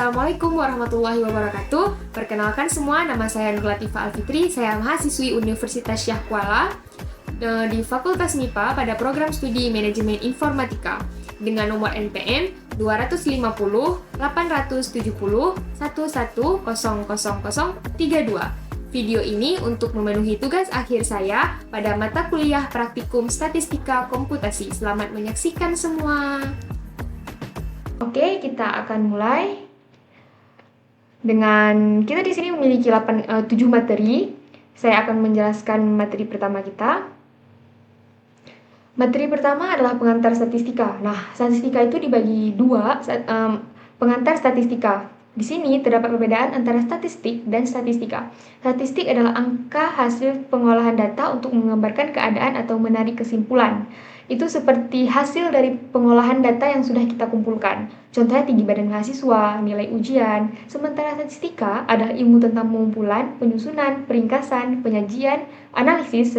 Assalamualaikum warahmatullahi wabarakatuh. Perkenalkan semua, nama saya Nur Latifah Alfitri. Saya mahasiswi Universitas Syah Kuala di Fakultas MIPA pada program studi Manajemen Informatika dengan nomor NPM 250 870 11000032. Video ini untuk memenuhi tugas akhir saya pada mata kuliah Praktikum Statistika Komputasi. Selamat menyaksikan semua. Oke, kita akan mulai dengan kita di sini memiliki 7 materi. Saya akan menjelaskan materi pertama kita. Materi pertama adalah pengantar statistika. Nah, statistika itu dibagi dua, pengantar statistika. Di sini terdapat perbedaan antara statistik dan statistika. Statistik adalah angka hasil pengolahan data untuk menggambarkan keadaan atau menarik kesimpulan. Itu seperti hasil dari pengolahan data yang sudah kita kumpulkan. Contohnya tinggi badan mahasiswa, nilai ujian. Sementara statistika adalah ilmu tentang pengumpulan, penyusunan, peringkasan, penyajian, analisis,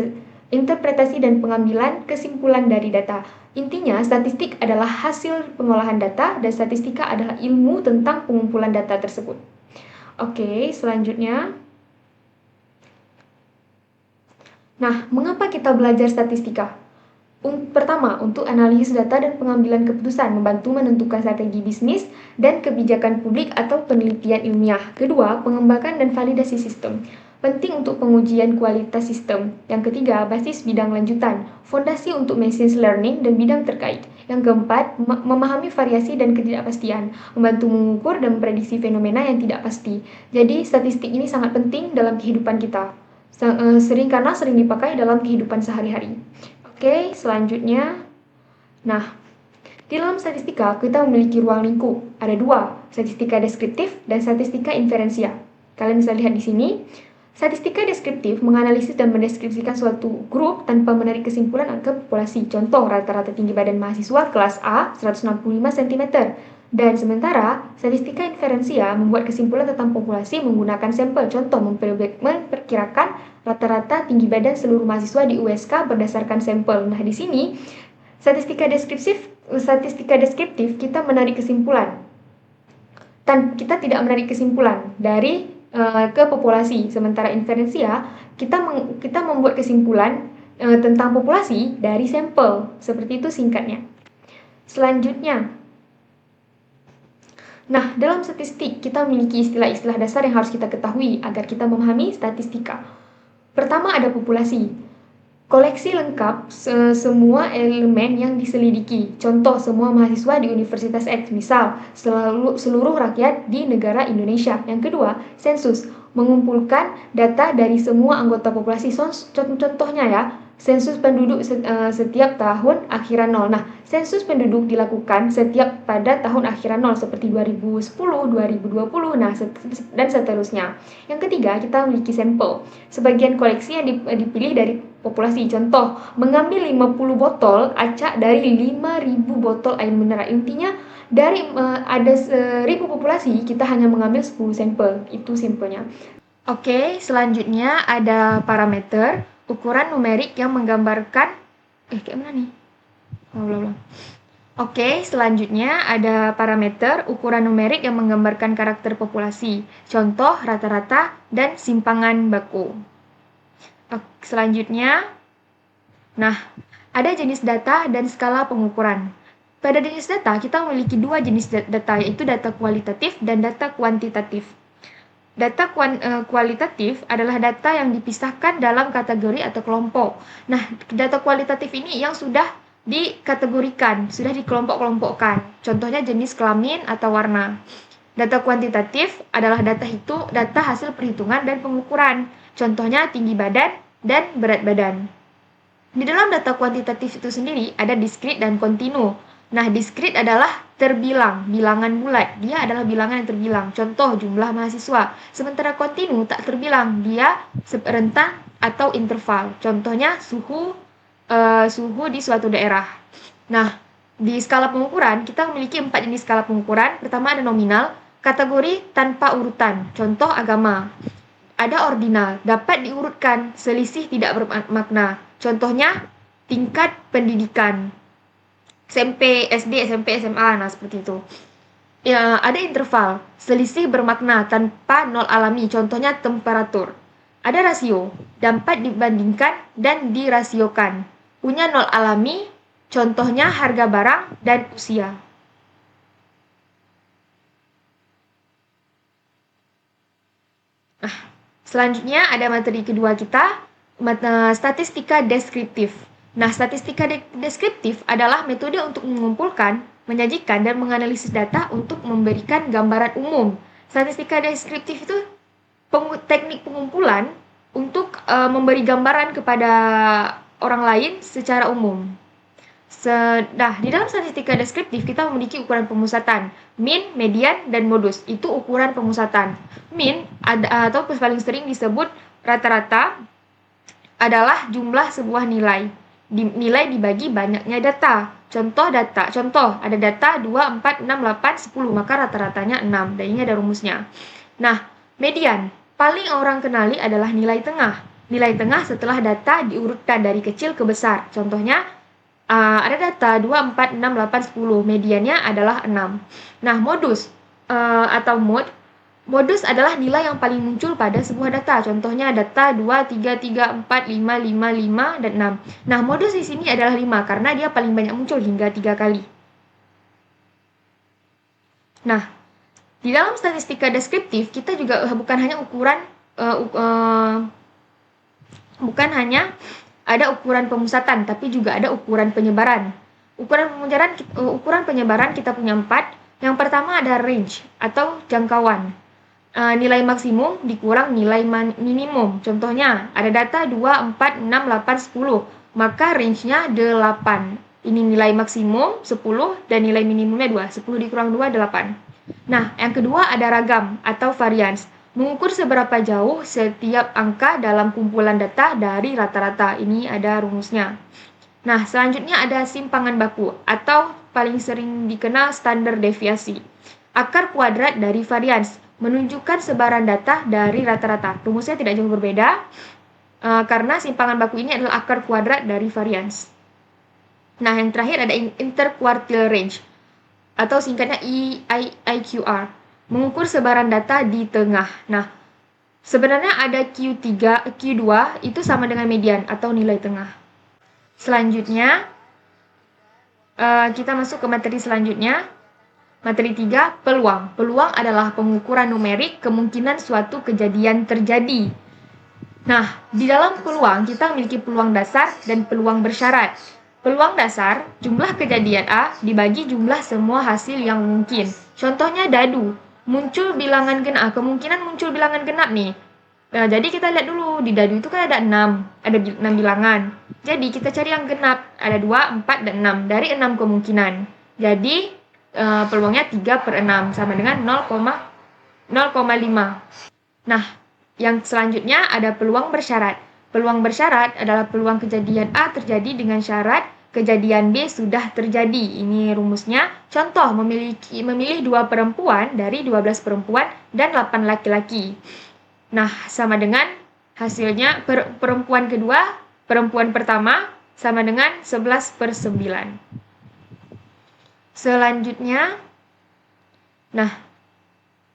interpretasi, dan pengambilan kesimpulan dari data. Intinya, statistik adalah hasil pengolahan data dan statistika adalah ilmu tentang pengumpulan data tersebut. Oke, selanjutnya. Nah, mengapa kita belajar statistika? Pertama, untuk analisis data dan pengambilan keputusan, membantu menentukan strategi bisnis dan kebijakan publik atau penelitian ilmiah. Kedua, pengembangan dan validasi sistem. Penting untuk pengujian kualitas sistem. Yang ketiga, basis bidang lanjutan, fondasi untuk machine learning dan bidang terkait. Yang keempat, memahami variasi dan ketidakpastian, membantu mengukur dan memprediksi fenomena yang tidak pasti. Jadi, statistik ini sangat penting dalam kehidupan kita. Karena sering dipakai dalam kehidupan sehari-hari. Oke, selanjutnya. Nah, di dalam statistika kita memiliki ruang lingkup. Ada dua, statistika deskriptif dan statistika inferensia. Kalian bisa lihat di sini. Statistika deskriptif menganalisis dan mendeskripsikan suatu grup tanpa menarik kesimpulan angka populasi. Contoh, rata-rata tinggi badan mahasiswa kelas A 165 cm. Dan sementara, statistika inferensia membuat kesimpulan tentang populasi menggunakan sampel. Contoh, memperkirakan rata-rata tinggi badan seluruh mahasiswa di USK berdasarkan sampel. Nah, di sini, statistika deskriptif kita menarik kesimpulan. Kita tidak menarik kesimpulan dari ke populasi. Sementara inferensia, kita membuat kesimpulan tentang populasi dari sampel. Seperti itu singkatnya. Selanjutnya, nah, dalam statistik kita memiliki istilah-istilah dasar yang harus kita ketahui agar kita memahami statistika. Pertama, ada populasi. Koleksi lengkap semua elemen yang diselidiki. Contoh, semua mahasiswa di Universitas X, misal seluruh rakyat di negara Indonesia. Yang kedua, sensus. Mengumpulkan data dari semua anggota populasi. Contohnya ya, sensus penduduk setiap tahun akhiran 0. Nah, sensus penduduk dilakukan setiap pada tahun akhiran 0 seperti 2010, 2020, dan seterusnya. Yang ketiga, kita memiliki sampel. Sebagian koleksi yang dipilih dari populasi. Contoh, mengambil 50 botol acak dari 5.000 botol air mineral. Intinya, dari ada 1.000 populasi, kita hanya mengambil 10 sampel. Itu simpelnya. Oke, selanjutnya ada parameter, ukuran numerik yang menggambarkan kayak mana nih? Oke, selanjutnya ada parameter, ukuran numerik yang menggambarkan karakter populasi. Contoh, rata-rata dan simpangan baku. Selanjutnya, nah, ada jenis data dan skala pengukuran. Pada jenis data, kita memiliki dua jenis data, yaitu data kualitatif dan data kuantitatif. Data kualitatif adalah data yang dipisahkan dalam kategori atau kelompok. Nah, data kualitatif ini yang sudah dikategorikan, sudah dikelompok-kelompokkan. Contohnya jenis kelamin atau warna. Data kuantitatif adalah data hasil perhitungan dan pengukuran. Contohnya tinggi badan dan berat badan. Di dalam data kuantitatif itu sendiri ada diskrit dan kontinu. Nah, diskrit adalah terbilang, bilangan bulat. Dia adalah bilangan yang terbilang. Contoh, jumlah mahasiswa. Sementara kontinu tak terbilang. Dia rentang atau interval. Contohnya, suhu di suatu daerah. Nah, di skala pengukuran, kita memiliki 4 jenis skala pengukuran. Pertama ada nominal, kategori tanpa urutan. Contoh, agama. Ada ordinal, dapat diurutkan, selisih tidak bermakna. Contohnya, tingkat pendidikan. SMP, SD, SMP, SMA, nah seperti itu. Ya, ada interval, selisih bermakna tanpa nol alami, contohnya temperatur. Ada rasio, dapat dibandingkan dan dirasiokan. Punya nol alami, contohnya harga barang dan usia. Selanjutnya ada materi kedua kita, statistika deskriptif. Nah, statistika deskriptif adalah metode untuk mengumpulkan, menyajikan, dan menganalisis data untuk memberikan gambaran umum. Statistika deskriptif itu teknik pengumpulan untuk memberi gambaran kepada orang lain secara umum. Nah, di dalam statistika deskriptif kita memiliki ukuran pemusatan, mean, median, dan modus. Itu ukuran pemusatan. Mean atau paling sering disebut rata-rata adalah jumlah sebuah nilai. Nilai dibagi banyaknya data. Contoh ada data 2, 4, 6, 8, 10, maka rata-ratanya 6. Dan ini ada rumusnya. Nah, median paling orang kenali adalah nilai tengah. Nilai tengah setelah data diurutkan dari kecil ke besar. Contohnya ada data 2, 4, 6, 8, 10. Mediannya adalah 6. Nah, modus atau modus adalah nilai yang paling muncul pada sebuah data. Contohnya data 2, 3, 3, 4, 5, 5, 5, dan 6. Nah, modus di sini adalah 5 karena dia paling banyak muncul hingga 3 kali. Nah, di dalam statistika deskriptif kita juga bukan hanya ada ukuran pemusatan, tapi juga ada ukuran penyebaran. Ukuran penyebaran kita punya 4. Yang pertama ada range atau jangkauan. Nilai maksimum dikurang nilai minimum. Contohnya, ada data 2, 4, 6, 8, 10. Maka range-nya 8. Ini nilai maksimum 10 dan nilai minimumnya 2. 10 dikurang 2, 8. Nah, yang kedua ada ragam atau varians. Mengukur seberapa jauh setiap angka dalam kumpulan data dari rata-rata. Ini ada rumusnya. Nah, selanjutnya ada simpangan baku atau paling sering dikenal standar deviasi. Akar kuadrat dari varians menunjukkan sebaran data dari rata-rata. Rumusnya tidak jauh berbeda karena simpangan baku ini adalah akar kuadrat dari varians. Nah, yang terakhir ada interquartile range atau singkatnya IQR. Mengukur sebaran data di tengah. Nah, sebenarnya ada Q3, Q2 itu sama dengan median atau nilai tengah. Selanjutnya, kita masuk ke materi selanjutnya. Materi 3, peluang. Peluang adalah pengukuran numerik kemungkinan suatu kejadian terjadi. Nah, di dalam peluang kita memiliki peluang dasar dan peluang bersyarat. Peluang dasar, jumlah kejadian A dibagi jumlah semua hasil yang mungkin. Contohnya dadu. Muncul bilangan genap, kemungkinan muncul bilangan genap nih. Nah, jadi kita lihat dulu, di dadu itu kan ada 6 bilangan. Jadi kita cari yang genap, ada 2, 4, dan 6. Dari 6 kemungkinan. Jadi peluangnya 3/6 sama dengan 0,5. Nah, yang selanjutnya ada peluang bersyarat. Peluang bersyarat adalah peluang kejadian A terjadi dengan syarat kejadian B sudah terjadi. Ini rumusnya. Contoh, memilih 2 perempuan dari 12 perempuan dan 8 laki-laki. Nah, sama dengan hasilnya perempuan kedua, perempuan pertama sama dengan 11/9. Selanjutnya, nah,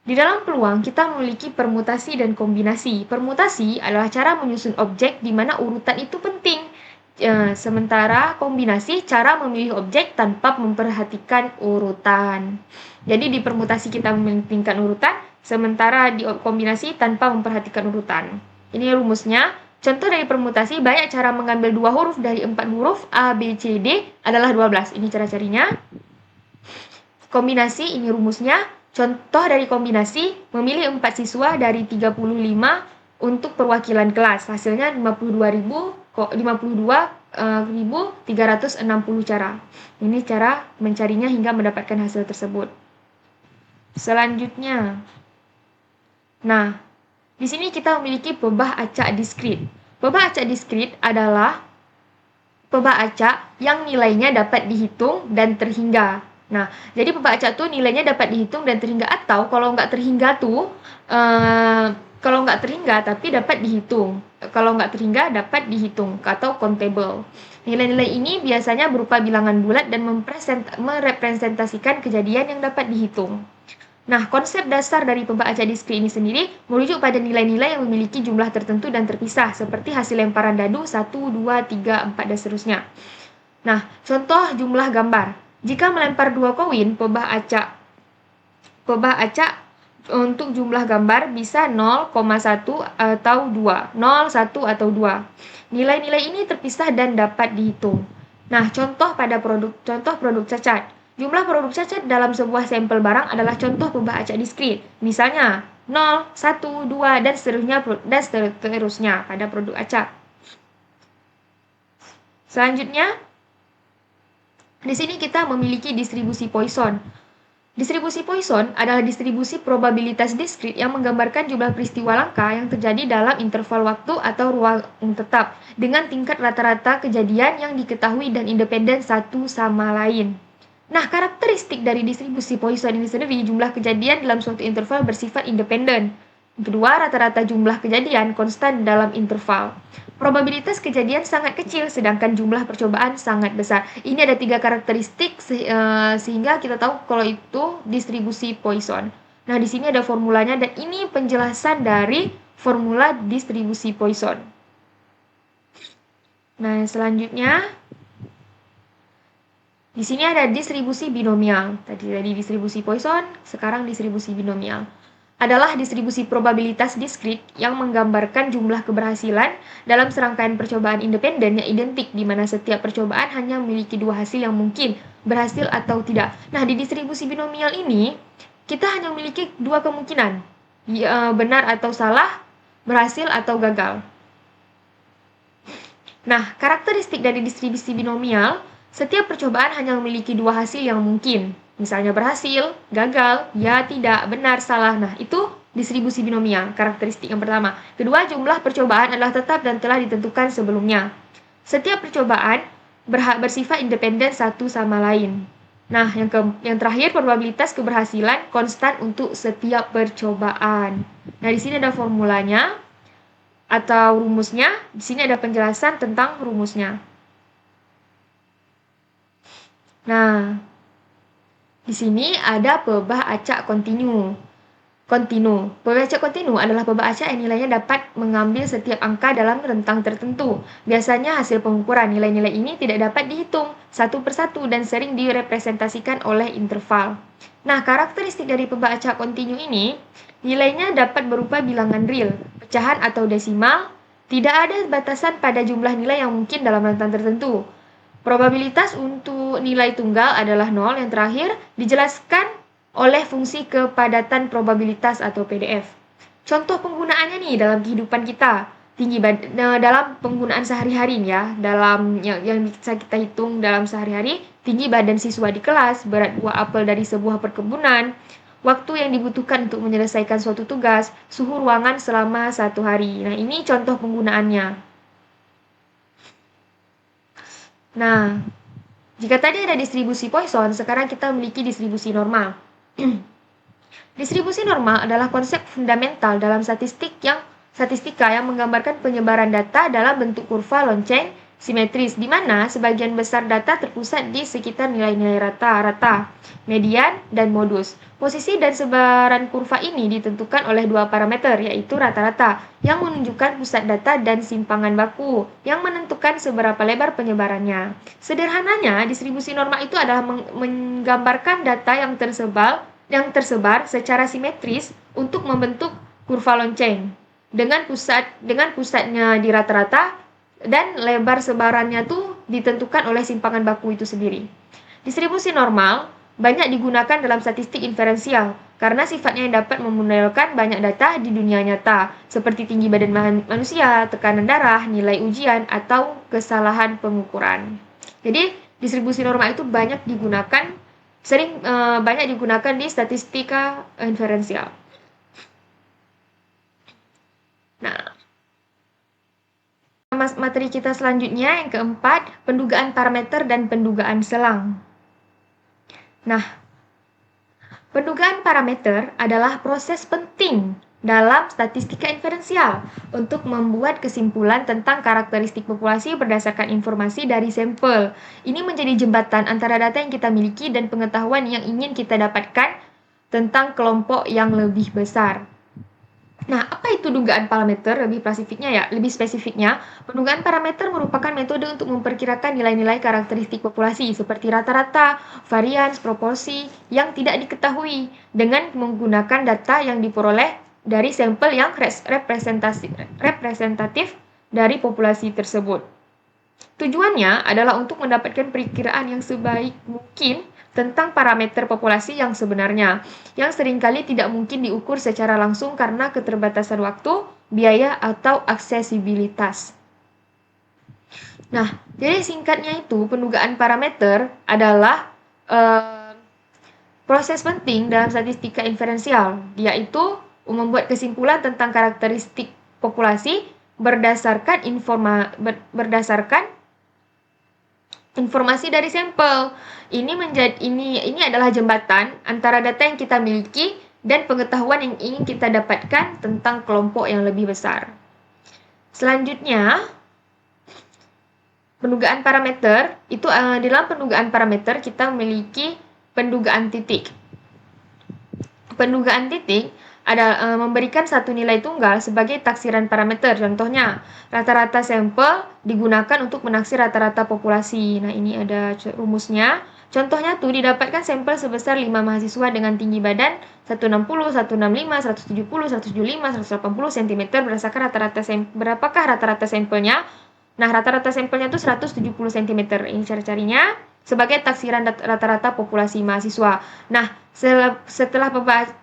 di dalam peluang kita memiliki permutasi dan kombinasi. Permutasi adalah cara menyusun objek di mana urutan itu penting. Sementara kombinasi cara memilih objek tanpa memperhatikan urutan. Jadi di permutasi kita mementingkan urutan, sementara di kombinasi tanpa memperhatikan urutan. Ini rumusnya. Contoh dari permutasi, banyak cara mengambil 2 huruf dari 4 huruf A, B, C, D adalah 12. Ini cara carinya. Kombinasi, ini rumusnya. Contoh dari kombinasi, memilih 4 siswa dari 35 untuk perwakilan kelas. Hasilnya 52.360 cara. Ini cara mencarinya hingga mendapatkan hasil tersebut. Selanjutnya. Nah, di sini kita memiliki pebah acak diskrit. Pebah acak diskrit adalah pebah acak yang nilainya dapat dihitung dan terhingga. Nah, jadi pebah acak tuh nilainya dapat dihitung dan terhingga, atau kalau nggak terhingga tapi dapat dihitung. Kalau nggak terhingga dapat dihitung atau countable. Nilai-nilai ini biasanya berupa bilangan bulat dan merepresentasikan kejadian yang dapat dihitung. Nah, konsep dasar dari pembaca diskrit ini sendiri merujuk pada nilai-nilai yang memiliki jumlah tertentu dan terpisah, seperti hasil lemparan dadu 1, 2, 3, 4, dan seterusnya. Nah, contoh jumlah gambar. Jika melempar 2 koin, pebah acak untuk jumlah gambar bisa 0,1 atau 2, 0, 1, atau 2. Nilai-nilai ini terpisah dan dapat dihitung. Nah, contoh produk cacat. Jumlah produk cacat dalam sebuah sampel barang adalah contoh pebah acak diskrit. Misalnya 0, 1, 2, dan seterusnya pada produk acak. Selanjutnya, di sini kita memiliki distribusi Poisson. Distribusi Poisson adalah distribusi probabilitas diskrit yang menggambarkan jumlah peristiwa langka yang terjadi dalam interval waktu atau ruang tetap dengan tingkat rata-rata kejadian yang diketahui dan independen satu sama lain. Nah, karakteristik dari distribusi Poisson ini sendiri, jumlah kejadian dalam suatu interval bersifat independen. Kedua, rata-rata jumlah kejadian konstan dalam interval. Probabilitas kejadian sangat kecil, sedangkan jumlah percobaan sangat besar. Ini ada 3 karakteristik sehingga kita tahu kalau itu distribusi Poisson. Nah, di sini ada formulanya dan ini penjelasan dari formula distribusi Poisson. Nah, selanjutnya di sini ada distribusi binomial. Tadi distribusi Poisson, sekarang distribusi binomial. Adalah distribusi probabilitas diskrit yang menggambarkan jumlah keberhasilan dalam serangkaian percobaan independen yang identik, di mana setiap percobaan hanya memiliki 2 hasil yang mungkin, berhasil atau tidak. Nah, di distribusi binomial ini, kita hanya memiliki 2 kemungkinan, benar atau salah, berhasil atau gagal. Nah, karakteristik dari distribusi binomial, setiap percobaan hanya memiliki 2 hasil yang mungkin. Misalnya berhasil, gagal, ya, tidak, benar, salah. Nah, itu distribusi binomial, karakteristik yang pertama. Kedua, jumlah percobaan adalah tetap dan telah ditentukan sebelumnya. Setiap percobaan bersifat independen satu sama lain. Nah, yang terakhir, probabilitas keberhasilan konstan untuk setiap percobaan. Nah, di sini ada formulanya atau rumusnya. Di sini ada penjelasan tentang rumusnya. Nah, di sini ada pebah acak kontinu. Pebah acak kontinu adalah pebah acak yang nilainya dapat mengambil setiap angka dalam rentang tertentu. Biasanya hasil pengukuran nilai-nilai ini tidak dapat dihitung satu persatu dan sering direpresentasikan oleh interval. Nah, karakteristik dari pebah acak kontinu ini, nilainya dapat berupa bilangan real, pecahan atau desimal, tidak ada batasan pada jumlah nilai yang mungkin dalam rentang tertentu. Probabilitas untuk nilai tunggal adalah 0. Yang terakhir dijelaskan oleh fungsi kepadatan probabilitas atau PDF. Contoh penggunaannya nih dalam kehidupan kita, dalam penggunaan sehari-hari ya, dalam yang bisa kita hitung dalam sehari-hari, tinggi badan siswa di kelas, berat buah apel dari sebuah perkebunan, waktu yang dibutuhkan untuk menyelesaikan suatu tugas, suhu ruangan selama 1 hari. Nah, ini contoh penggunaannya. Nah, jika tadi ada distribusi Poisson, sekarang kita memiliki distribusi normal. Distribusi normal adalah konsep fundamental dalam statistika yang menggambarkan penyebaran data dalam bentuk kurva lonceng simetris, di mana sebagian besar data terpusat di sekitar nilai-nilai rata, median, dan modus. Posisi dan sebaran kurva ini ditentukan oleh 2 parameter, yaitu rata-rata, yang menunjukkan pusat data, dan simpangan baku, yang menentukan seberapa lebar penyebarannya. Sederhananya, distribusi normal itu adalah menggambarkan data yang tersebar secara simetris untuk membentuk kurva lonceng, dengan pusatnya di rata-rata, dan lebar sebarannya tuh ditentukan oleh simpangan baku itu sendiri. Distribusi normal banyak digunakan dalam statistik inferensial karena sifatnya yang dapat memodelkan banyak data di dunia nyata, seperti tinggi badan manusia, tekanan darah, nilai ujian, atau kesalahan pengukuran. Jadi, distribusi normal itu banyak digunakan di statistika inferensial. Nah, materi kita selanjutnya yang keempat, pendugaan parameter dan pendugaan selang. Nah, pendugaan parameter adalah proses penting dalam statistika inferensial untuk membuat kesimpulan tentang karakteristik populasi berdasarkan informasi dari sampel. Ini menjadi jembatan antara data yang kita miliki dan pengetahuan yang ingin kita dapatkan tentang kelompok yang lebih besar. Nah, apa itu dugaan parameter? Lebih spesifiknya, pendugaan parameter merupakan metode untuk memperkirakan nilai-nilai karakteristik populasi seperti rata-rata, varians, proporsi yang tidak diketahui dengan menggunakan data yang diperoleh dari sampel yang representatif dari populasi tersebut. Tujuannya adalah untuk mendapatkan perkiraan yang sebaik mungkin tentang parameter populasi yang sebenarnya, yang seringkali tidak mungkin diukur secara langsung karena keterbatasan waktu, biaya, atau aksesibilitas. Nah, jadi singkatnya itu, pendugaan parameter adalah proses penting dalam statistika inferensial, yaitu membuat kesimpulan tentang karakteristik populasi berdasarkan informasi dari sampel. Ini adalah jembatan antara data yang kita miliki dan pengetahuan yang ingin kita dapatkan tentang kelompok yang lebih besar. Selanjutnya, pendugaan parameter itu dalam pendugaan parameter kita memiliki pendugaan titik. Pendugaan titik ada memberikan satu nilai tunggal sebagai taksiran parameter. Contohnya, rata-rata sampel digunakan untuk menaksir rata-rata populasi. Nah, ini ada rumusnya. Contohnya tuh didapatkan sampel sebesar 5 mahasiswa dengan tinggi badan 160, 165, 170, 175, 180 cm berdasarkan berapakah rata-rata sampelnya? Nah, rata-rata sampelnya itu 170 cm. Ini cara-carinya sebagai taksiran rata-rata populasi mahasiswa. Nah, setelah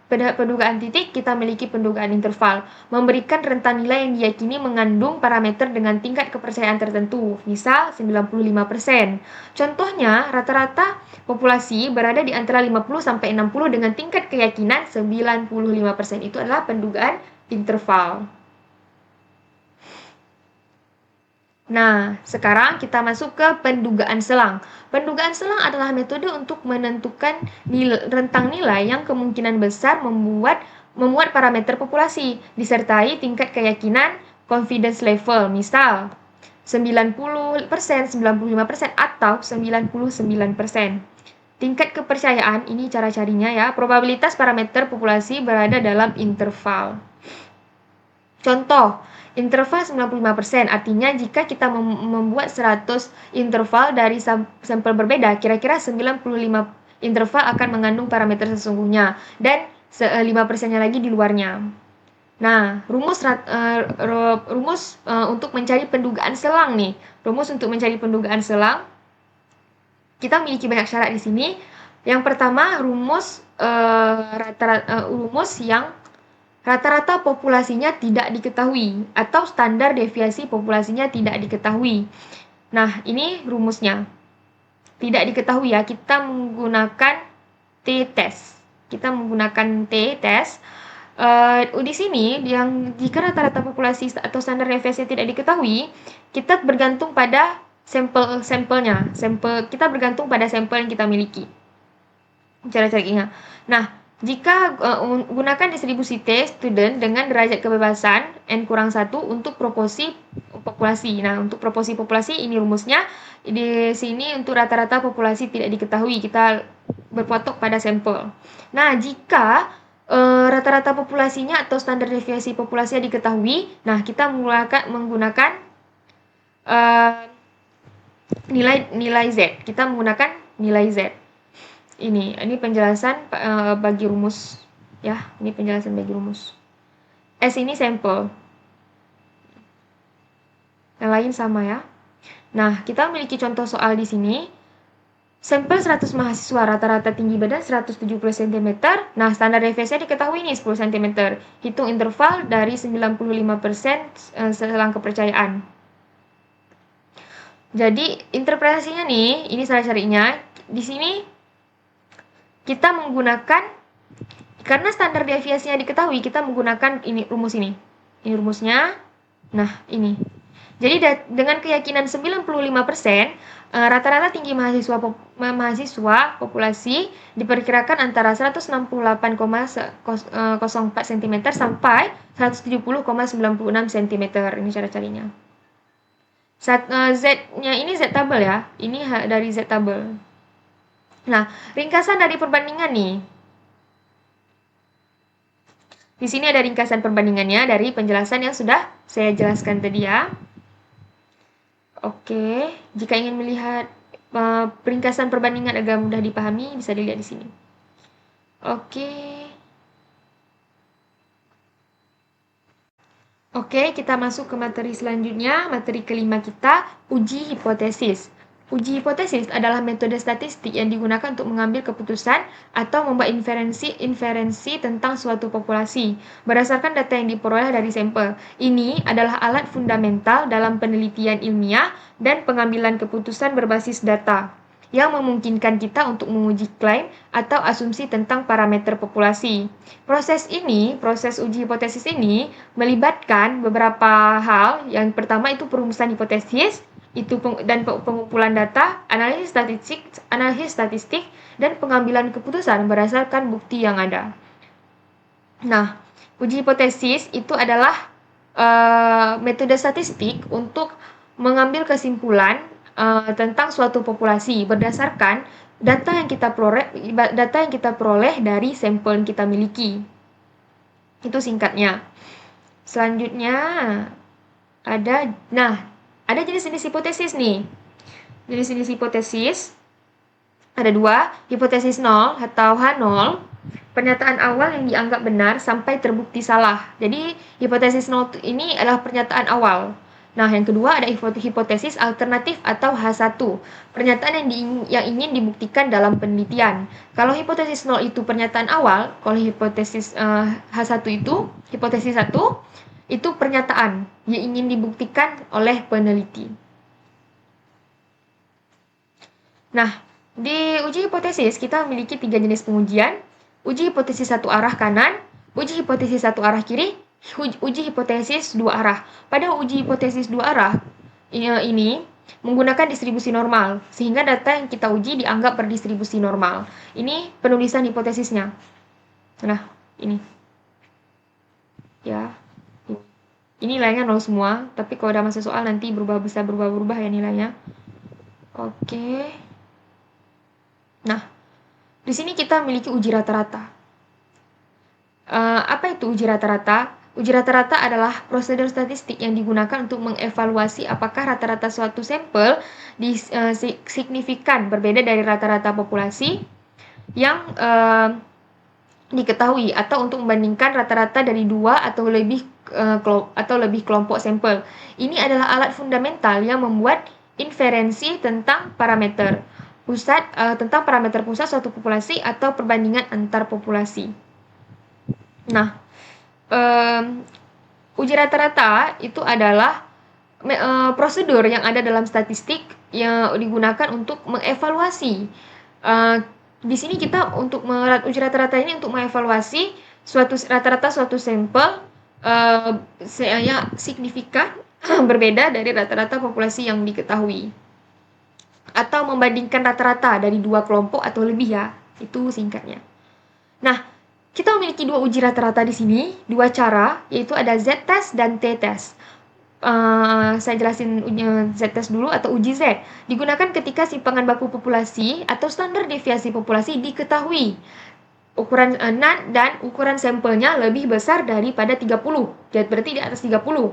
pendugaan titik, kita memiliki pendugaan interval, memberikan rentan nilai yang diyakini mengandung parameter dengan tingkat kepercayaan tertentu, misal 95%. Contohnya, rata-rata populasi berada di antara 50-60 dengan tingkat keyakinan 95%. Itu adalah pendugaan interval. Nah, sekarang kita masuk ke pendugaan selang. Pendugaan selang adalah metode untuk menentukan rentang nilai yang kemungkinan besar memuat parameter populasi, disertai tingkat keyakinan confidence level, misal 90%, 95%, atau 99%. Tingkat kepercayaan, ini cara carinya ya, probabilitas parameter populasi berada dalam interval. Contoh, interval 95%, artinya jika kita membuat 100 interval dari sampel berbeda, kira-kira 95 interval akan mengandung parameter sesungguhnya, dan 5%-nya lagi di luarnya. Nah, rumus untuk mencari pendugaan selang nih. Rumus untuk mencari pendugaan selang, kita memiliki banyak syarat di sini. Yang pertama, rumus yang rata-rata populasinya tidak diketahui atau standar deviasi populasinya tidak diketahui. Nah, ini rumusnya. Tidak diketahui ya, kita menggunakan t-test. Di sini, jika rata-rata populasi atau standar deviasi tidak diketahui, kita bergantung pada sampelnya. Kita bergantung pada sampel yang kita miliki. Cara-caranya. Nah, jika gunakan distribusi T student dengan derajat kebebasan N-1 untuk proporsi populasi. Nah, untuk proporsi populasi ini rumusnya. Di sini untuk rata-rata populasi tidak diketahui, kita berpatok pada sampel. Nah, jika rata-rata populasinya atau standar deviasi populasinya diketahui, nah kita menggunakan nilai Z. Kita menggunakan nilai Z. Ini penjelasan bagi rumus ya. Ini penjelasan bagi rumus. S ini sampel. Yang lain sama ya. Nah, kita memiliki contoh soal di sini. Sampel 100 mahasiswa, rata-rata tinggi badan 170 cm. Nah, standar deviasinya diketahui nih 10 cm. Hitung interval dari 95% selang kepercayaan. Jadi, interpretasinya nih, ini cara carinya. Di sini kita menggunakan, karena standar deviasinya diketahui, kita menggunakan rumus ini. Ini rumusnya. Nah, ini. Jadi dengan keyakinan 95%, rata-rata tinggi mahasiswa populasi diperkirakan antara 168,04 cm sampai 170,96 cm. Ini cara carinya. Z-nya ini Z tabel ya. Ini dari Z tabel. Nah, ringkasan dari perbandingan nih. Di sini ada ringkasan perbandingannya dari penjelasan yang sudah saya jelaskan tadi ya. Oke, jika ingin melihat ringkasan perbandingan agar mudah dipahami, bisa dilihat di sini. Oke. Oke, kita masuk ke materi selanjutnya, materi kelima kita, uji hipotesis. Uji hipotesis adalah metode statistik yang digunakan untuk mengambil keputusan atau membuat inferensi tentang suatu populasi berdasarkan data yang diperoleh dari sampel. Ini adalah alat fundamental dalam penelitian ilmiah dan pengambilan keputusan berbasis data yang memungkinkan kita untuk menguji klaim atau asumsi tentang parameter populasi. Proses uji hipotesis ini melibatkan beberapa hal. Yang pertama itu perumusan hipotesis, dan pengumpulan data, analisis statistik, dan pengambilan keputusan berdasarkan bukti yang ada. Nah, uji hipotesis itu adalah metode statistik untuk mengambil kesimpulan tentang suatu populasi berdasarkan data yang kita peroleh dari sampel yang kita miliki. Itu singkatnya. Selanjutnya ada jenis-jenis hipotesis nih. Jenis-jenis hipotesis ada 2, hipotesis 0 atau H0. Pernyataan awal yang dianggap benar sampai terbukti salah. Jadi hipotesis 0 ini adalah pernyataan awal. Nah, yang kedua ada hipotesis alternatif atau H1. Pernyataan yang ingin dibuktikan dalam penelitian. Kalau hipotesis 0 itu pernyataan awal, kalau hipotesis H1 itu, hipotesis 1, itu pernyataan yang ingin dibuktikan oleh peneliti. Nah, di uji hipotesis kita memiliki 3 jenis pengujian. Uji hipotesis satu arah kanan, uji hipotesis satu arah kiri, uji hipotesis dua arah. Pada uji hipotesis dua arah ini menggunakan distribusi normal, sehingga data yang kita uji dianggap berdistribusi normal. Ini penulisan hipotesisnya. Nah, ini. Ya. Ini nilainya 0 semua, tapi kalau udah masuk soal nanti bisa berubah-ubah ya nilainya. Oke. Nah, di sini kita memiliki uji rata-rata. Apa itu uji rata-rata? Uji rata-rata adalah prosedur statistik yang digunakan untuk mengevaluasi apakah rata-rata suatu sampel signifikan berbeda dari rata-rata populasi yang diketahui, atau untuk membandingkan rata-rata dari 2 atau lebih kelompok sampel. Ini adalah alat fundamental yang membuat inferensi tentang parameter pusat suatu populasi atau perbandingan antar populasi. Nah, uji rata-rata itu adalah prosedur yang ada dalam statistik yang digunakan untuk mengevaluasi. Di sini kita untuk uji rata-rata ini untuk mengevaluasi rata-rata suatu sampel yang signifikan berbeda dari rata-rata populasi yang diketahui, atau membandingkan rata-rata dari 2 kelompok atau lebih ya, itu singkatnya. Nah, kita memiliki 2 uji rata-rata di sini, 2 cara, yaitu ada Z-test dan T-test. Saya jelasin Z-test dulu atau uji Z. Digunakan ketika simpangan baku populasi atau standar deviasi populasi diketahui. Ukuran NaN dan ukuran sampelnya lebih besar daripada 30. Jadi berarti di atas 30.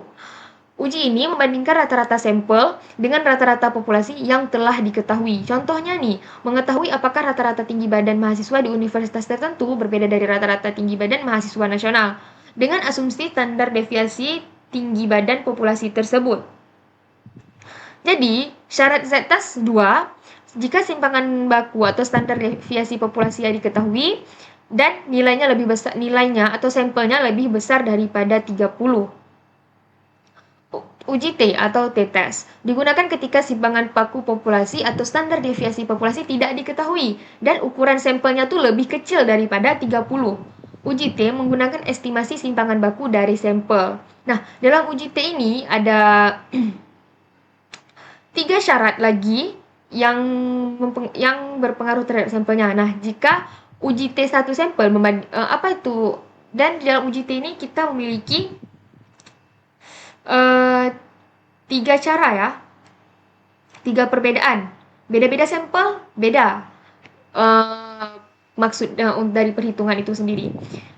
Uji ini membandingkan rata-rata sampel dengan rata-rata populasi yang telah diketahui. Contohnya nih, mengetahui apakah rata-rata tinggi badan mahasiswa di universitas tertentu berbeda dari rata-rata tinggi badan mahasiswa nasional, dengan asumsi standar deviasi tinggi badan populasi tersebut. Jadi, syarat Z-test 2, jika simpangan baku atau standar deviasi populasi yang diketahui dan nilainya atau sampelnya lebih besar daripada 30. Uji T atau T-test digunakan ketika simpangan baku populasi atau standar deviasi populasi tidak diketahui dan ukuran sampelnya tuh lebih kecil daripada 30. Uji T menggunakan estimasi simpangan baku dari sampel. Nah, dalam uji T ini ada 3 syarat lagi yang berpengaruh terhadap sampelnya. Nah, jika uji T satu sampel apa itu? Dan dalam uji T ini kita memiliki 3 cara ya, 3 perbedaan. Beda-beda sampel, beda. dari perhitungan itu sendiri.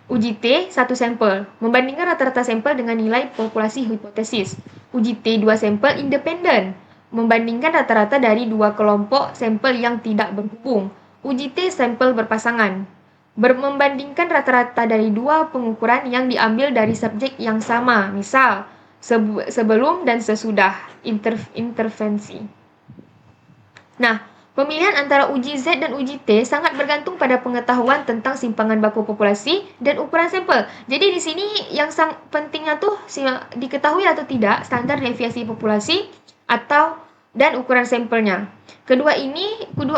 Uji T 1 sampel, membandingkan rata-rata sampel dengan nilai populasi hipotesis. Uji T 2 sampel independen, membandingkan rata-rata dari 2 kelompok sampel yang tidak berhubung. Uji T sampel berpasangan, membandingkan rata-rata dari 2 pengukuran yang diambil dari subjek yang sama, misal sebelum dan sesudah intervensi. Nah, pemilihan antara uji Z dan uji T sangat bergantung pada pengetahuan tentang simpangan baku populasi dan ukuran sampel. Jadi di sini yang pentingnya tuh diketahui atau tidak standar deviasi populasi dan ukuran sampelnya. Kedua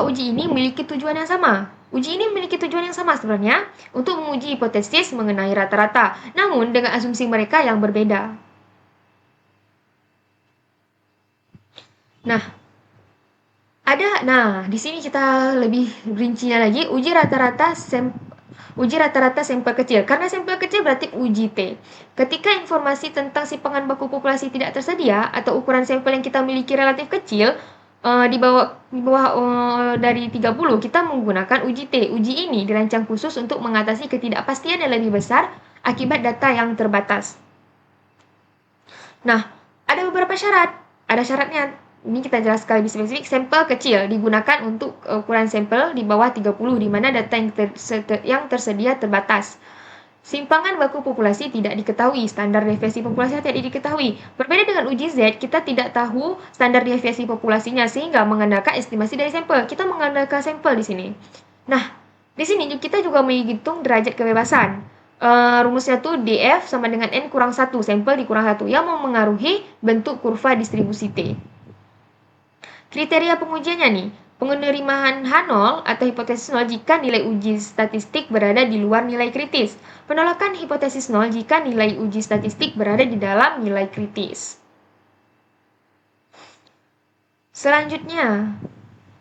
uji ini memiliki tujuan yang sama. Uji ini memiliki tujuan yang sama sebenarnya untuk menguji hipotesis mengenai rata-rata, namun dengan asumsi mereka yang berbeda. Nah, di sini kita lebih rincinya lagi uji rata-rata sampel kecil. Karena sampel kecil berarti uji T. Ketika informasi tentang simpangan baku populasi tidak tersedia atau ukuran sampel yang kita miliki relatif kecil, di bawah dari 30, kita menggunakan uji T. Uji ini dirancang khusus untuk mengatasi ketidakpastian yang lebih besar akibat data yang terbatas. Nah, ada beberapa syarat. Ada syaratnya. Ini kita jelaskan lebih spesifik. Sampel kecil digunakan untuk ukuran sampel di bawah 30 di mana data yang tersedia terbatas. Simpangan baku populasi tidak diketahui, standar deviasi populasi tidak diketahui. Berbeda dengan uji Z, kita tidak tahu standar deviasi populasinya sehingga mengandalkan estimasi dari sampel. Kita mengandalkan sampel di sini. Nah, di sini kita juga menghitung derajat kebebasan. Rumusnya tuh DF sama dengan N kurang 1, sampel dikurang 1, yang memengaruhi bentuk kurva distribusi T. Kriteria pengujiannya nih, penerimaan H0 atau hipotesis 0 jika nilai uji statistik berada di luar nilai kritis. Penolakan hipotesis 0 jika nilai uji statistik berada di dalam nilai kritis. Selanjutnya,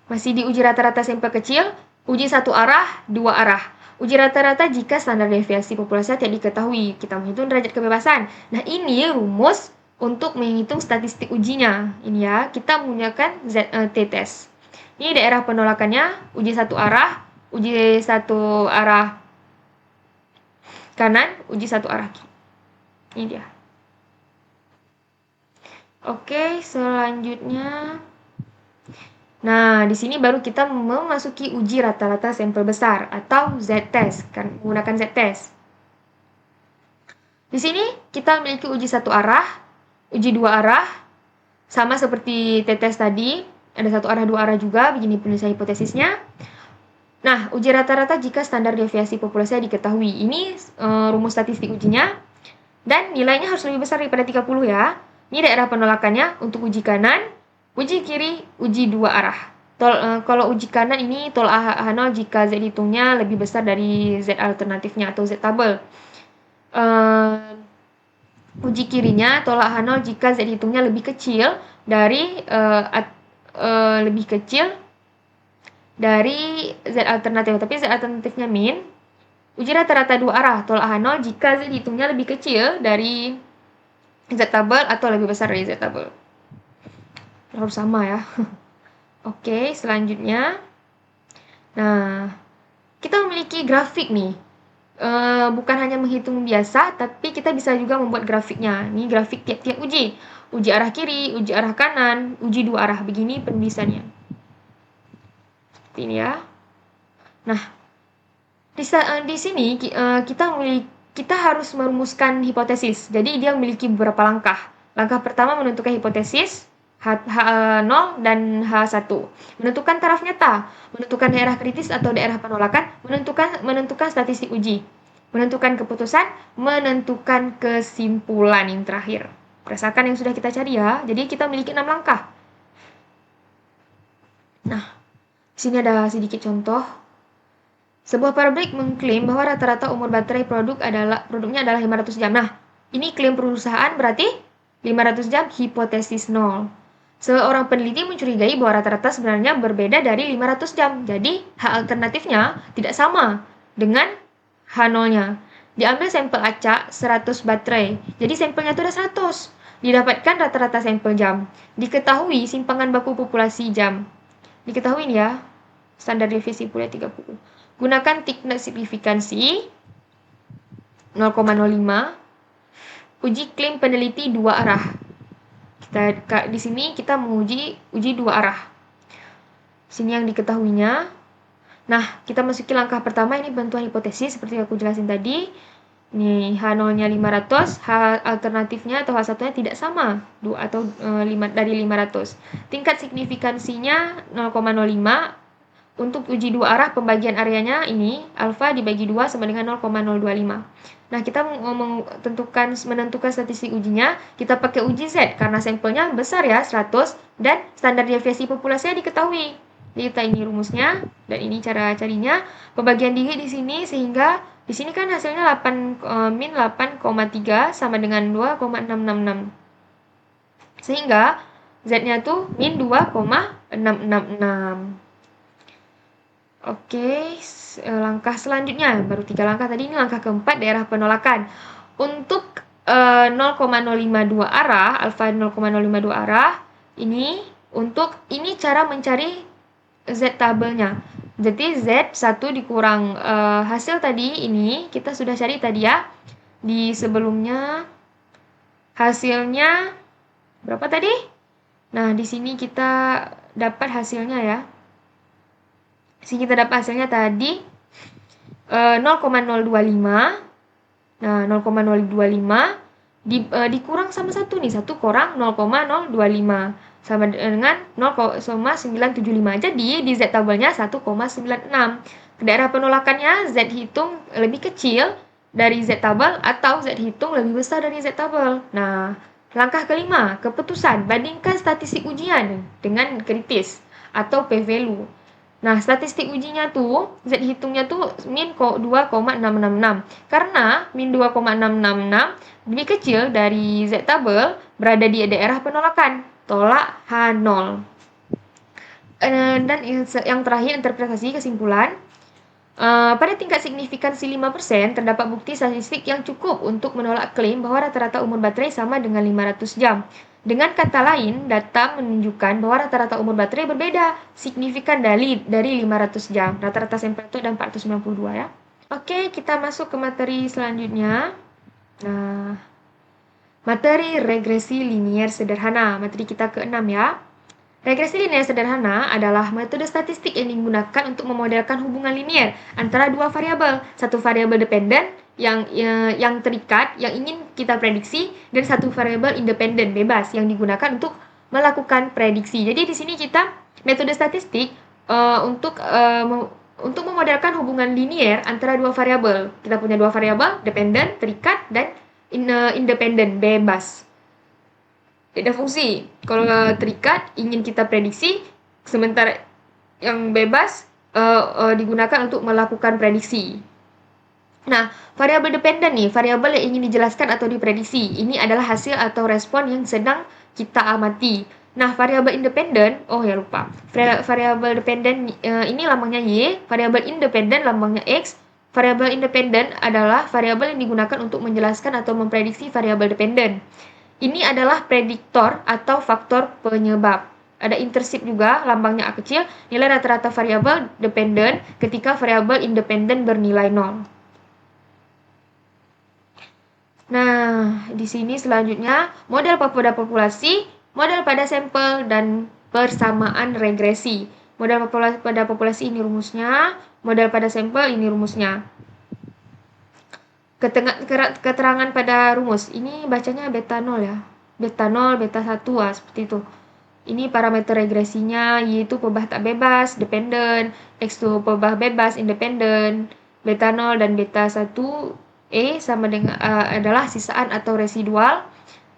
masih di uji rata-rata sampel kecil, uji satu arah, dua arah. Uji rata-rata jika standar deviasi populasi tidak diketahui. Kita menghitung derajat kebebasan. Nah, ini rumus untuk menghitung statistik ujinya. Ini ya, kita menggunakan t-test. Ini daerah penolakannya, uji satu arah kanan, uji satu arah kiri. Ini dia. Oke, selanjutnya. Nah, di sini baru kita memasuki uji rata-rata sampel besar atau Z-test, kan menggunakan Z-test. Di sini kita memiliki uji satu arah, uji dua arah, sama seperti t-test tadi, ada satu arah, dua arah juga, begini penulisan hipotesisnya. Nah, uji rata-rata jika standar deviasi populasi diketahui. Ini rumus statistik ujinya, dan nilainya harus lebih besar daripada 30 ya. Ini daerah penolakannya untuk uji kanan, uji kiri, uji dua arah. Kalau uji kanan ini tol H0 jika Z hitungnya lebih besar dari Z alternatifnya atau Z tabel. Uji kirinya tolak H0 jika Z hitungnya lebih kecil dari Z alternatif, tapi Z alternatifnya min. Uji rata-rata dua arah tolak H0 jika Z hitungnya lebih kecil dari Z tabel atau lebih besar dari Z tabel. Harus sama ya. Oke, selanjutnya. Nah, kita memiliki grafik nih. Bukan hanya menghitung biasa, tapi kita bisa juga membuat grafiknya. Ini grafik tiap-tiap uji. Uji arah kiri, uji arah kanan, uji dua arah. Begini penulisannya. Seperti ini ya. Nah, di sini kita harus merumuskan hipotesis. Jadi dia memiliki beberapa langkah. Langkah pertama menentukan hipotesis H0 dan H1. Menentukan taraf nyata, menentukan daerah kritis atau daerah penolakan, menentukan statistik uji, menentukan keputusan, menentukan kesimpulan yang terakhir. Berdasarkan yang sudah kita cari ya. Jadi kita memiliki 6 langkah. Nah, di sini ada sedikit contoh. Sebuah pabrik mengklaim bahwa rata-rata umur baterai produknya adalah 500 jam. Nah, ini klaim perusahaan berarti 500 jam hipotesis 0. Seorang peneliti mencurigai bahwa rata-rata sebenarnya berbeda dari 500 jam. Jadi, H alternatifnya tidak sama dengan H0-nya. Diambil sampel acak 100 baterai. Jadi, sampelnya itu ada 100. Didapatkan rata-rata sampel jam. Diketahui simpangan baku populasi jam. Diketahui ya, standar deviasi pula 30. Gunakan teknik signifikansi 0,05. Uji klaim peneliti dua arah. Di sini kita uji dua arah. Sini yang diketahuinya. Nah, kita masuki langkah pertama, ini bentuan hipotesis seperti yang aku jelasin tadi. Nih, H0-nya 500, H alternatifnya atau H1-nya tidak sama dari 500. Tingkat signifikansinya 0,05. Untuk uji dua arah, pembagian areanya ini alfa dibagi 2 sama dengan 0,025. Nah, kita menentukan statistik ujinya, kita pakai uji Z karena sampelnya besar ya, 100, dan standar deviasi populasinya diketahui. Jadi kita ini rumusnya dan ini cara carinya. Pembagian diri di sini sehingga di sini kan hasilnya min 8,3 sama dengan 2,666. Sehingga Z-nya tuh min 2,666. Oke, langkah selanjutnya baru 3 langkah tadi, ini langkah keempat, daerah penolakan. Untuk 0,052 arah, alfa 0,052 arah, ini cara mencari Z tabelnya. Jadi Z1 dikurang hasil tadi ini kita sudah cari tadi ya. Di sebelumnya hasilnya berapa tadi? Nah, di sini kita dapat hasilnya ya. Sini kita dapat hasilnya tadi 0,025. Nah, 0,025 dikurang sama 1 nih. 1 kurang 0,025 sama dengan 0,975. Jadi di Z tabelnya 1,96. Daerah penolakannya Z hitung lebih kecil dari Z tabel atau Z hitung lebih besar dari Z tabel. Nah, langkah kelima, keputusan. Bandingkan statistik ujian dengan kritis atau p-value. Nah, statistik ujinya tuh, Z hitungnya tuh min 2,666. Karena min 2,666 lebih kecil dari Z tabel, berada di daerah penolakan. Tolak H0. Dan yang terakhir, interpretasi kesimpulan. Pada tingkat signifikansi 5%, terdapat bukti statistik yang cukup untuk menolak klaim bahwa rata-rata umur baterai sama dengan 500 jam. Dengan kata lain, data menunjukkan bahwa rata-rata umur baterai berbeda signifikan dari 500 jam. Rata-rata sampel itu ada 492 ya. Oke, kita masuk ke materi selanjutnya. Nah, materi regresi linier sederhana. Materi kita ke-6 ya. Regresi linier sederhana adalah metode statistik yang digunakan untuk memodelkan hubungan linier antara dua variabel. Satu variabel dependen yang terikat, yang ingin kita prediksi, dan satu variabel independen, bebas, yang digunakan untuk melakukan prediksi. Jadi di sini kita metode statistik untuk memodelkan hubungan linier antara dua variabel. Kita punya dua variabel, dependen, terikat, dan independen, bebas. Beda fungsi. Kalau terikat ingin kita prediksi, sementara yang bebas digunakan untuk melakukan prediksi. Nah, variabel dependen nih, variabel yang ingin dijelaskan atau diprediksi. Ini adalah hasil atau respon yang sedang kita amati. Nah, variabel independen, variabel dependen ini lambangnya Y, variabel independen lambangnya X. Variabel independen adalah variabel yang digunakan untuk menjelaskan atau memprediksi variabel dependen. Ini adalah prediktor atau faktor penyebab. Ada intersip juga, lambangnya A kecil, nilai rata-rata variabel dependen ketika variabel independen bernilai 0. Nah, di sini selanjutnya model pada populasi, model pada sampel, dan persamaan regresi. Model pada populasi ini rumusnya, model pada sampel ini rumusnya. Keterangan pada rumus, ini bacanya beta 0 ya. Beta 0, beta 1, seperti itu. Ini parameter regresinya, Y itu perubahan tak bebas, dependen, X itu perubahan bebas, independen, beta 0 dan beta 1, E sama dengan adalah sisaan atau residual.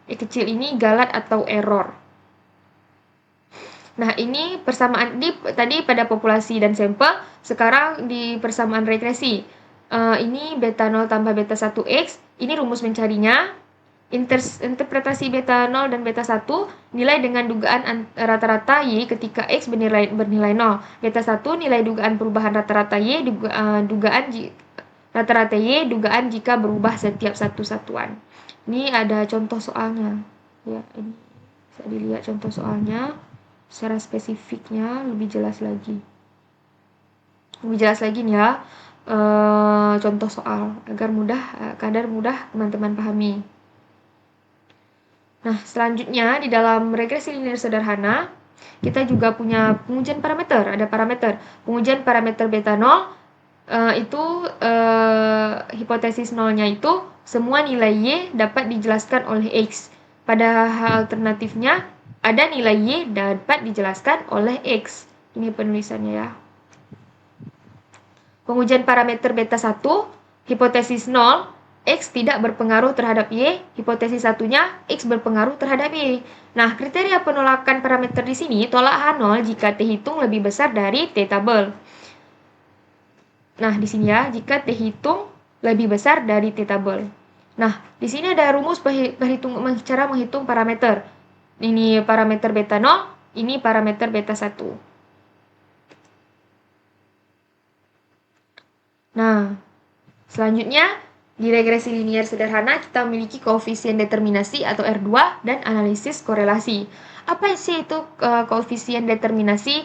E kecil ini galat atau error. Nah, ini persamaan tadi pada populasi dan sampel, sekarang di persamaan regresi. Ini beta 0 tambah beta 1X, ini rumus mencarinya. Interpretasi beta 0 dan beta 1, nilai dengan dugaan rata-rata Y ketika X bernilai 0. Beta 1 nilai dugaan perubahan rata-rata Y, dugaan rata-rata Y, dugaan jika berubah setiap satu satuan. Ini ada contoh soalnya. Ya, ini bisa dilihat contoh soalnya secara spesifiknya lebih jelas lagi. Lebih jelas lagi nih ya, contoh soal agar kadar mudah teman-teman pahami. Nah, selanjutnya di dalam regresi linear sederhana, kita juga punya pengujian parameter. Ada parameter. Pengujian parameter beta 0 itu hipotesis nolnya itu semua nilai Y dapat dijelaskan oleh X. Pada alternatifnya, ada nilai Y dapat dijelaskan oleh X. Ini penulisannya ya. Pengujian parameter beta 1, hipotesis 0, X tidak berpengaruh terhadap Y, hipotesis satunya X berpengaruh terhadap Y. Nah, kriteria penolakan parameter di sini tolak H0 jika T hitung lebih besar dari T tabel. Nah, di sini ya, jika T hitung lebih besar dari T tabel. Nah, di sini ada rumus cara menghitung parameter. Ini parameter beta 0, ini parameter beta 1. Nah, selanjutnya di regresi linear sederhana kita memiliki koefisien determinasi atau R2 dan analisis korelasi. Apa sih itu koefisien determinasi?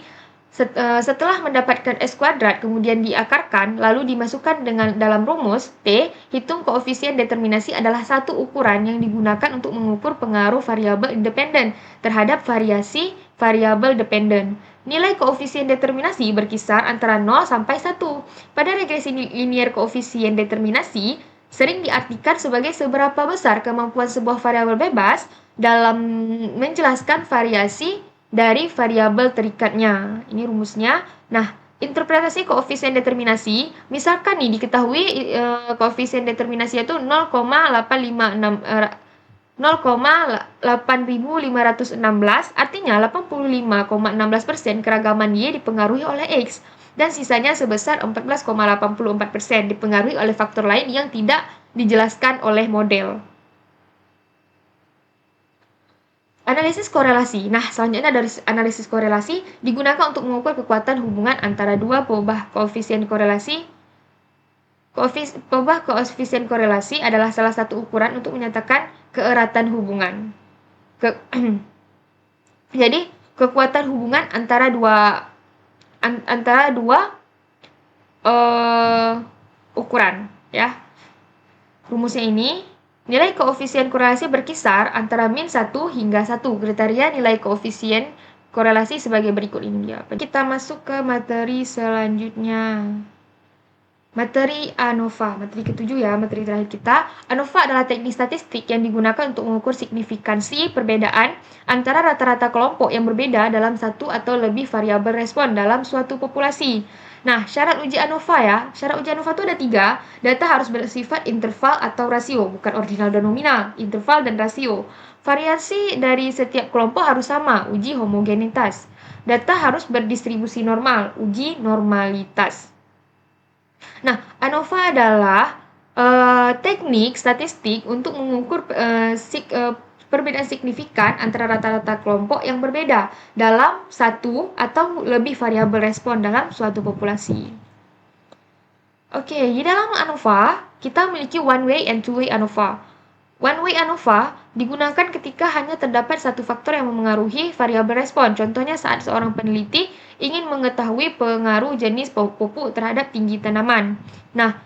Setelah mendapatkan S kuadrat kemudian diakarkan lalu dimasukkan dalam rumus T, hitung koefisien determinasi adalah satu ukuran yang digunakan untuk mengukur pengaruh variabel independen terhadap variasi variabel dependen. Nilai koefisien determinasi berkisar antara 0 sampai 1. Pada regresi linear koefisien determinasi sering diartikan sebagai seberapa besar kemampuan sebuah variabel bebas dalam menjelaskan variasi dari variabel terikatnya. Ini rumusnya. Nah, interpretasi koefisien determinasi, misalkan nih diketahui koefisien determinasi itu 0,8516, artinya 85,16% keragaman Y dipengaruhi oleh X dan sisanya sebesar 14,84% dipengaruhi oleh faktor lain yang tidak dijelaskan oleh model. Analisis korelasi. Nah, selanjutnya dari analisis korelasi digunakan untuk mengukur kekuatan hubungan antara dua peubah koefisien korelasi. Peubah koefisien korelasi adalah salah satu ukuran untuk menyatakan keeratan hubungan. Jadi, kekuatan hubungan antara dua ukuran, ya. Rumusnya ini, nilai koefisien korelasi berkisar antara min 1 hingga 1. Kriteria nilai koefisien korelasi sebagai berikut ini ya. Kita masuk ke materi selanjutnya. Materi ANOVA, materi ketujuh ya, materi terakhir kita. ANOVA adalah teknik statistik yang digunakan untuk mengukur signifikansi perbedaan antara rata-rata kelompok yang berbeda dalam satu atau lebih variabel respon dalam suatu populasi. Nah, syarat uji ANOVA ya, syarat uji ANOVA itu ada 3. Data harus bersifat interval atau rasio, bukan ordinal dan nominal, interval dan rasio. Variasi dari setiap kelompok harus sama, uji homogenitas. Data harus berdistribusi normal, uji normalitas. Nah, ANOVA adalah teknik statistik untuk mengukur perbedaan signifikan antara rata-rata kelompok yang berbeda dalam satu atau lebih variabel respon dalam suatu populasi. Oke, di dalam ANOVA, kita memiliki one way and two way ANOVA. One way ANOVA digunakan ketika hanya terdapat satu faktor yang memengaruhi variabel respon. Contohnya saat seorang peneliti ingin mengetahui pengaruh jenis pupuk terhadap tinggi tanaman. Nah,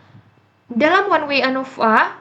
dalam one way ANOVA,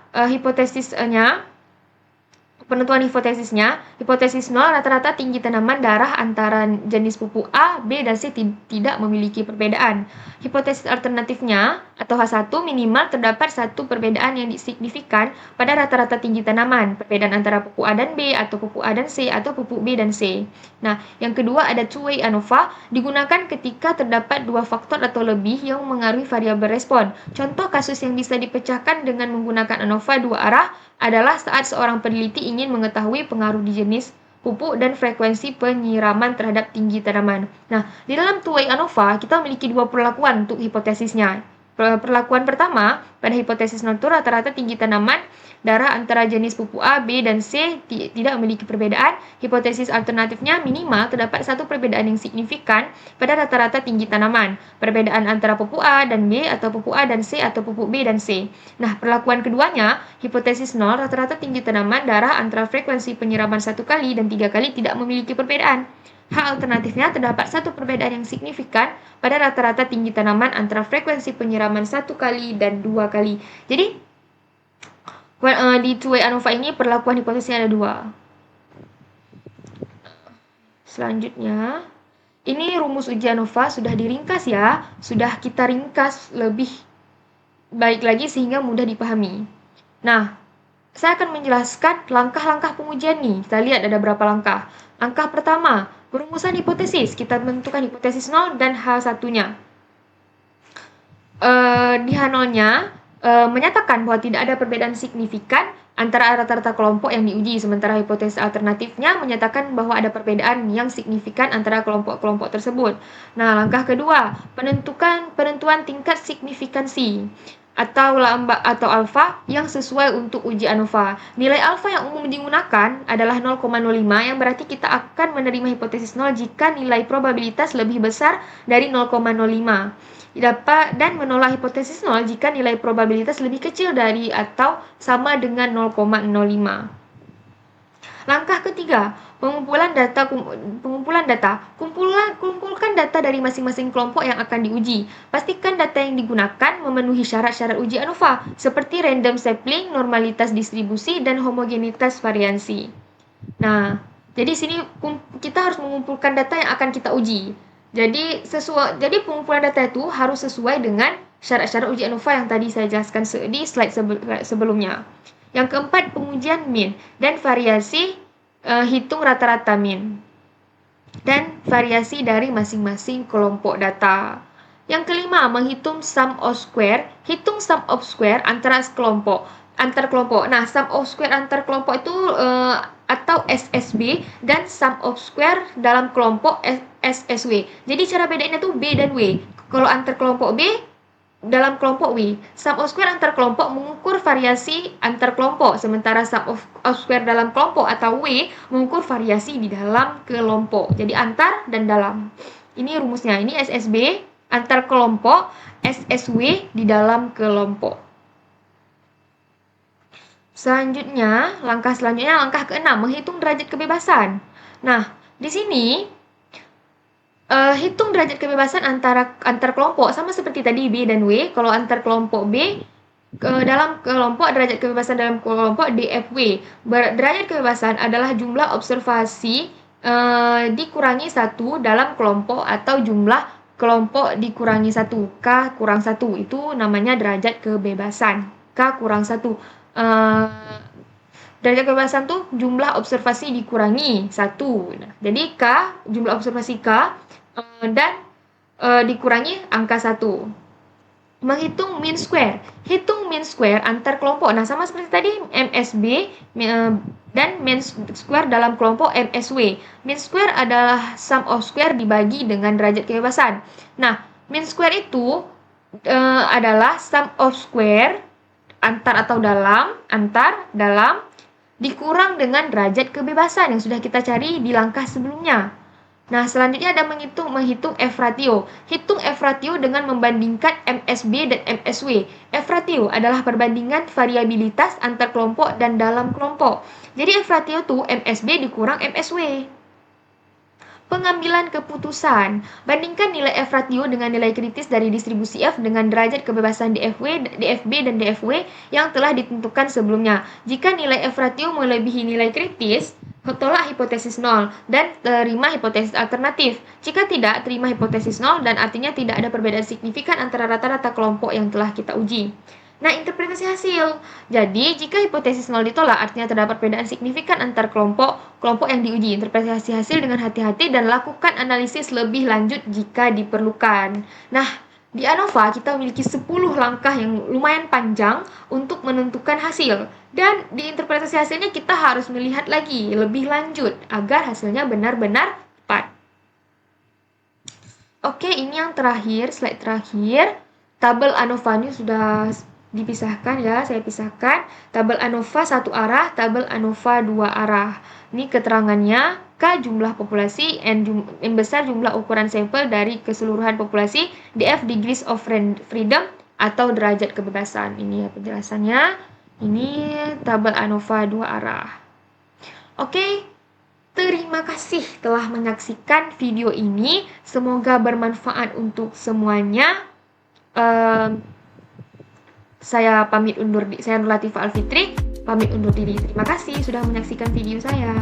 penentuan hipotesisnya, hipotesis 0 rata-rata tinggi tanaman darah antara jenis pupuk A, B, dan C tidak memiliki perbedaan. Hipotesis alternatifnya atau H1 minimal terdapat satu perbedaan yang signifikan pada rata-rata tinggi tanaman, perbedaan antara pupuk A dan B atau pupuk A dan C atau pupuk B dan C. Nah, yang kedua ada two-way ANOVA digunakan ketika terdapat dua faktor atau lebih yang mengaruhi variabel respon. Contoh kasus yang bisa dipecahkan dengan menggunakan ANOVA dua arah adalah saat seorang peneliti ingin mengetahui pengaruh di jenis pupuk dan frekuensi penyiraman terhadap tinggi tanaman. Nah, di dalam two-way ANOVA kita memiliki dua perlakuan untuk hipotesisnya. Perlakuan pertama, pada hipotesis 0 rata-rata tinggi tanaman darah antara jenis pupuk A, B, dan C tidak memiliki perbedaan. Hipotesis alternatifnya minimal terdapat satu perbedaan yang signifikan pada rata-rata tinggi tanaman. Perbedaan antara pupuk A dan B atau pupuk A dan C atau pupuk B dan C. Nah, perlakuan keduanya, hipotesis 0 rata-rata tinggi tanaman darah antara frekuensi penyiraman 1 kali dan 3 kali tidak memiliki perbedaan. Hal alternatifnya, terdapat satu perbedaan yang signifikan pada rata-rata tinggi tanaman antara frekuensi penyiraman 1 kali dan 2 kali. Jadi, di two-way ANOVA ini perlakuan hipotesisnya ada 2. Selanjutnya, ini rumus uji ANOVA sudah diringkas ya. Sudah kita ringkas lebih baik lagi sehingga mudah dipahami. Nah, saya akan menjelaskan langkah-langkah pengujian nih. Kita lihat ada berapa langkah. Langkah pertama, perumusan hipotesis. Kita menentukan hipotesis 0 dan H1-nya. Di H0-nya, menyatakan bahwa tidak ada perbedaan signifikan antara rata-rata kelompok yang diuji, sementara hipotesis alternatifnya menyatakan bahwa ada perbedaan yang signifikan antara kelompok-kelompok tersebut. Nah, langkah kedua, penentuan tingkat signifikansi atau alfa yang sesuai untuk uji ANOVA. Nilai alfa yang umum digunakan adalah 0,05, yang berarti kita akan menerima hipotesis 0 jika nilai probabilitas lebih besar dari 0,05. Dan menolak hipotesis 0 jika nilai probabilitas lebih kecil dari atau sama dengan 0,05. Langkah ketiga, pengumpulan data. Kumpulkan data dari masing-masing kelompok yang akan diuji. Pastikan data yang digunakan memenuhi syarat-syarat uji ANOVA, seperti random sampling, normalitas distribusi, dan homogenitas variansi. Nah, jadi sini kita harus mengumpulkan data yang akan kita uji. Jadi pengumpulan data itu harus sesuai dengan syarat-syarat uji ANOVA yang tadi saya jelaskan di slide sebelumnya. Yang keempat, pengujian mean dan variasi, hitung rata-rata mean dan variasi dari masing-masing kelompok data. Yang kelima, menghitung sum of square. Hitung sum of square antar kelompok. Nah, sum of square antar kelompok itu atau SSB, dan sum of square dalam kelompok SSW. Jadi cara bedainnya tuh B dan W. Kalau antar kelompok B, dalam kelompok W. Sum of square antar kelompok mengukur variasi antar kelompok, sementara sum of square dalam kelompok atau W mengukur variasi di dalam kelompok. Jadi antar dan dalam. Ini rumusnya. Ini SSB antar kelompok, SSW di dalam kelompok. Langkah selanjutnya, langkah ke-6, menghitung derajat kebebasan. Nah, di sini hitung derajat kebebasan antar kelompok sama seperti tadi B dan W. Kalau antar kelompok B, dalam kelompok, derajat kebebasan dalam kelompok DFW. Derajat kebebasan adalah jumlah observasi dikurangi 1 dalam kelompok atau jumlah kelompok dikurangi 1, K kurang 1. Itu namanya derajat kebebasan. K kurang 1. Derajat kebebasan tuh jumlah observasi dikurangi 1. Nah, jadi K, jumlah observasi K, dan dikurangi angka 1. Menghitung mean square. Hitung mean square antar kelompok. Nah, sama seperti tadi MSB dan mean square dalam kelompok MSW. Mean square adalah sum of square dibagi dengan derajat kebebasan. Nah, mean square itu adalah sum of square antar dalam dikurang dengan derajat kebebasan yang sudah kita cari di langkah sebelumnya. Nah, selanjutnya ada menghitung F ratio. Hitung F ratio dengan membandingkan MSB dan MSW. F ratio adalah perbandingan variabilitas antar kelompok dan dalam kelompok. Jadi F ratio itu MSB dikurang MSW. Pengambilan keputusan. Bandingkan nilai F ratio dengan nilai kritis dari distribusi F dengan derajat kebebasan DFB dan DFW yang telah ditentukan sebelumnya. Jika nilai F ratio melebihi nilai kritis, tolak hipotesis 0 dan terima hipotesis alternatif. Jika tidak, terima hipotesis 0 dan artinya tidak ada perbedaan signifikan antara rata-rata kelompok yang telah kita uji. Nah, interpretasi hasil. Jadi, jika hipotesis 0 ditolak, artinya terdapat perbedaan signifikan antar kelompok yang diuji. Interpretasi hasil dengan hati-hati dan lakukan analisis lebih lanjut jika diperlukan. Nah, di ANOVA kita memiliki 10 langkah yang lumayan panjang untuk menentukan hasil. Dan di interpretasi hasilnya kita harus melihat lagi lebih lanjut agar hasilnya benar-benar tepat. Oke, ini yang terakhir, slide terakhir. Tabel ANOVA ini sudah dipisahkan ya, saya pisahkan. Tabel ANOVA 1 arah, tabel ANOVA 2 arah. Ini keterangannya, K jumlah populasi, N besar jumlah ukuran sampel dari keseluruhan populasi, DF degrees of freedom atau derajat kebebasan. Ini ya penjelasannya. Ini tabel ANOVA 2 arah. Oke, Terima kasih telah menyaksikan video ini. Semoga bermanfaat untuk semuanya. Saya pamit undur diri. Saya Nur Latifah Alfitri, pamit undur diri. Terima kasih sudah menyaksikan video saya.